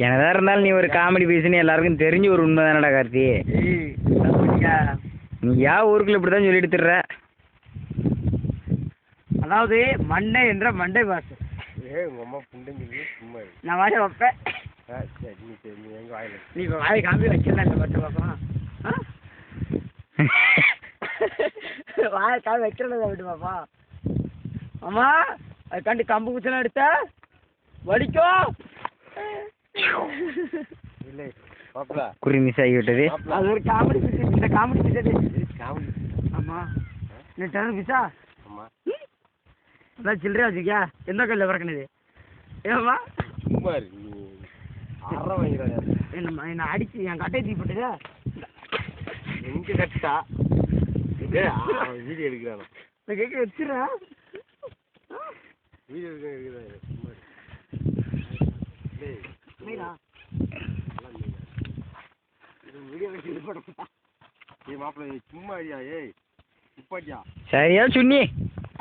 என்னதான் இருந்தாலும் நீ ஒரு காமெடி பீஸ்னு எல்லாருக்கும் தெரிஞ்ச ஒரு உண்மை தானடா கார்த்தி. நீ ஊருக்குள்ள இப்படிதான் சொல்லிட்டு திர்ற. அதாவது மண்டை என்ற மண்டை பாசு. உங்க அம்மா புண்டைங்க சும்மா நான் வாய வைப்பேன். நீ எங்க வாயில நீ வாயை காமி வச்சிடலாம் இந்த மட்டும் பாப்பா. வாயை காமி வைக்கிறத விட்டு பாப்பா. அம்மா அதுக்காண்டி கம்பு குச்சலாம் எடுத்த வலிக்கும். இல்லை பாப்பா குறி மிஸ் ஆகிவிட்டது. அது ஒரு காமெடி பிசு. இந்த காமெடி பிசு காமெடி. ஆமா நீ டேரன் பிசா. ஆமா அதான் சில்லறையா வச்சுக்கியா எந்த கையில் பிறக்கணுது ஏமா சும்மா இருக்கு நீ அற வாங்கிறாயா என்ன அடிச்சு என் கட்டை தீ போட்டுதா எங்க கட்டா வீடியோ எடுக்கிறானா நான் கேட்க வச்சிடறேன். வீடியோ எடுக்கிறான் சும்மா வீடியோ வச்சு மாப்பிள்ள சும்மா ஐயா ஏய் உப்பாட்டியா சரியா சுண்ணி.